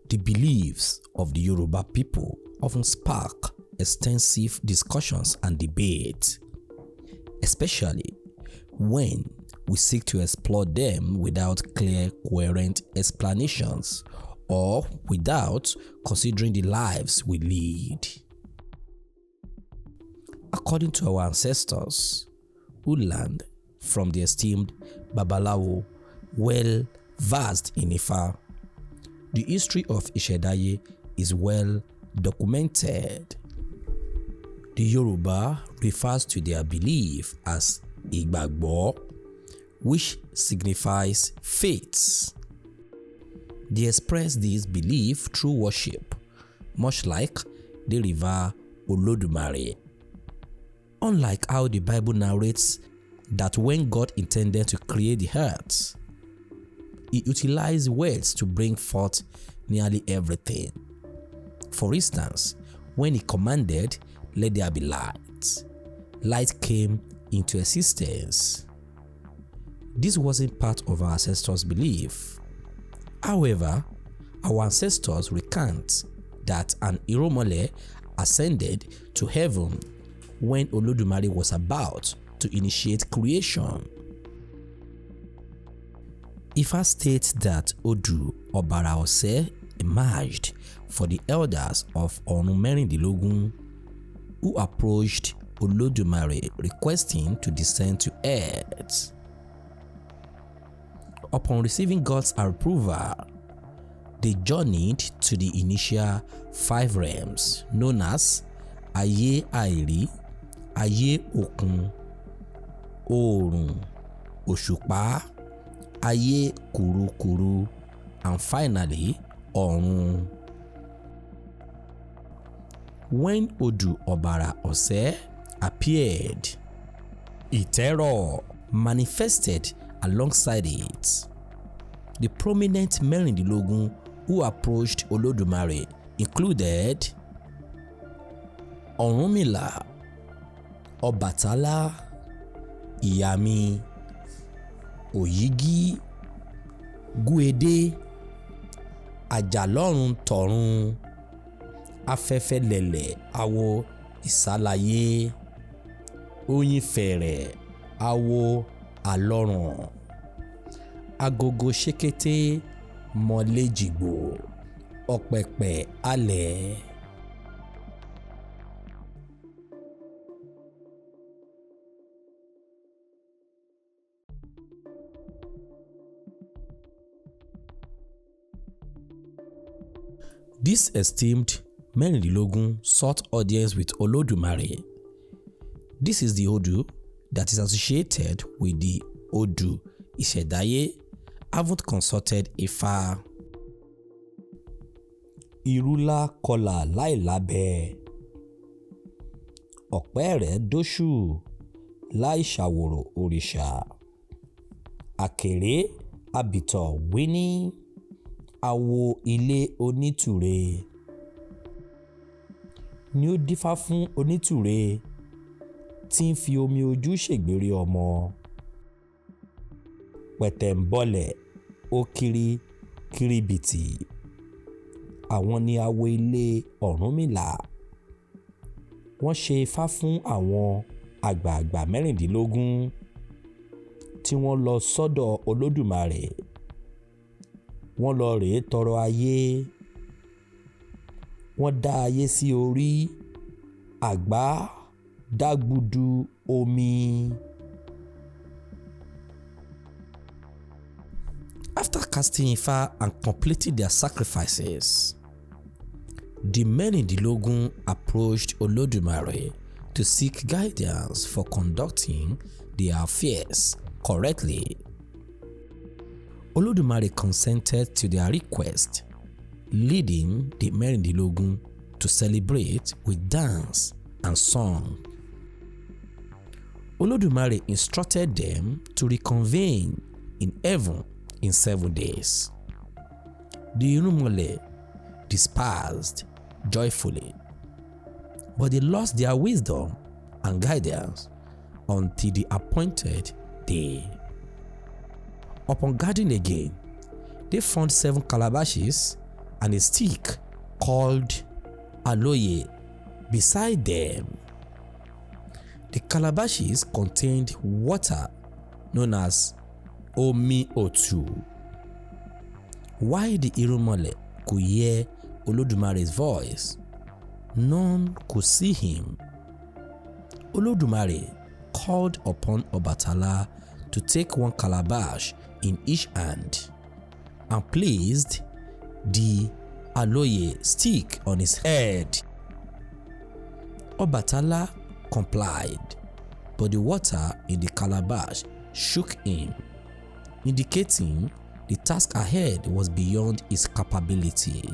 The beliefs of the Yoruba people often spark extensive discussions and debate, especially when we seek to explore them without clear, coherent explanations or without considering the lives we lead. According to our ancestors, who learned from the esteemed Babalawo, well versed in Ifa, the history of Ìṣẹ̀dáyé is well documented. The Yoruba refers to their belief as Ìgbàgbọ́, which signifies faith. They express this belief through worship, much like they revere Olódùmarè. Unlike how the Bible narrates that when God intended to create the earth, He utilized words to bring forth nearly everything. For instance, when He commanded, "Let there be light," light came into existence. This wasn't part of our ancestors' belief. However, our ancestors recant that an Iromole ascended to heaven when Olódùmarè was about to initiate creation. Ifa states that Odu Ọ̀bàrà Ọ̀sẹ̀ emerged for the elders of Ọ̀run Mẹ́rìndínlógún, who approached Olódùmarè requesting to descend to earth. Upon receiving God's approval, they journeyed to the initial 5 realms known as Ayé Àìrí, Ayé Òkun, Oòrùn, Òṣùpá, Ayé Kùrukùru, and finally Ọ̀run. When Odu Ọ̀bàrà Ọ̀sẹ̀ appeared, Ìtẹ́rọ̀ manifested alongside it. The prominent Mẹ́rìndínlógún who approached Olódùmarè included Ọ̀rúnmìlà, Ọbàtálá, Ìyàmí, Òyígí, Gúedé, Àjàlọ́run tọ̀run, Afẹ́fẹ́lẹ̀lẹ̀ awo Ìsálayé, Oyinfẹ̀rẹ̀ awo Àlọ́ràn, Agogo Ṣékété Mọ́lẹ́jìgbò, Ọ̀pẹ̀pẹ̀ alẹ̀. This esteemed Mẹ́rìndínlógún sought audience with Olódùmarè. This is the Odu that is associated with the Odu Ìṣẹ̀dáyé haven't consulted Ifá. Ìrúlá kọlà láìlábẹ́, ọ̀pẹ́ rẹ̀ dóṣù láì ṣàwòrò òrìṣà, àkèré àbìtọ̀ wíní, awo ilé onítùre. Ni ó dífá fún onítùre tí ń fi omi ojú ṣègbèrè ọmọ. Pẹ̀tẹ̀ǹbọlẹ̀ ó kiri kiribìtì. Àwọn ni awo ilé Ọ̀rúnmìlà. Wọ́n ṣe ifá fún àwọn àgbààgbà mẹ́rìndínlógún tí wọ́n lọ sọ́dọ̀ Olódùmarè. Wọ́n lọ rèé tọrọ ayé. Wọ́n dá ayé sí orí àgbá dágbudu omi. After casting Ifá and completing their sacrifices, the Mẹ́rìndínlógún approached Olódùmarè to seek guidance for conducting their affairs correctly. Olódùmarè consented to their request, leading the Mẹ́rìndínlógún to celebrate with dance and song. Olódùmarè instructed them to reconvene in heaven in 7 days. The Irúnmọlẹ̀ dispersed joyfully, but they lost their wisdom and guidance until the appointed day. Upon gathering again, they found 7 calabashes and a stick called aloye beside them. The calabashes contained water known as omi otu. While the Irumole could hear Olodumare's voice, none could see him. Olodumare called upon Obatala to take one calabash in each hand and placed the aloye stick on his head. Obatala complied, but the water in the calabash shook him, indicating the task ahead was beyond his capability.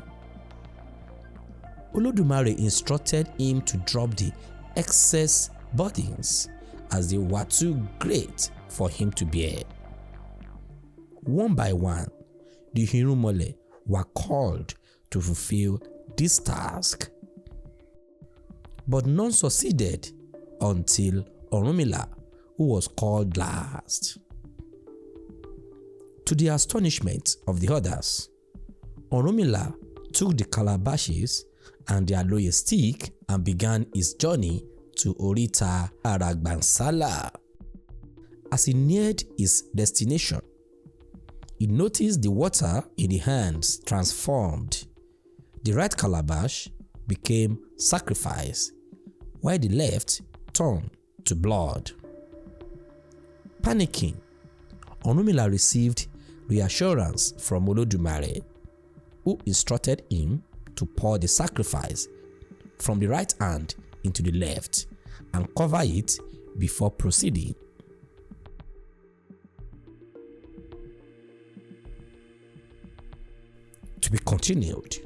Olodumare instructed him to drop the excess burdens as they were too great for him to bear. One by one, the Irumole were called to fulfill this task, but none succeeded until Orunmila, who was called last. To the astonishment of the others, Orunmila took the calabashes and the aloye stick and began his journey to Orita Aragbansala. As he neared his destination, he noticed the water in the hands transformed. The right calabash became sacrifice, while the left turned to blood. Panicking, Orunmila received reassurance from Olodumare, who instructed him to pour the sacrifice from the right hand into the left and cover it before proceeding. To be continued.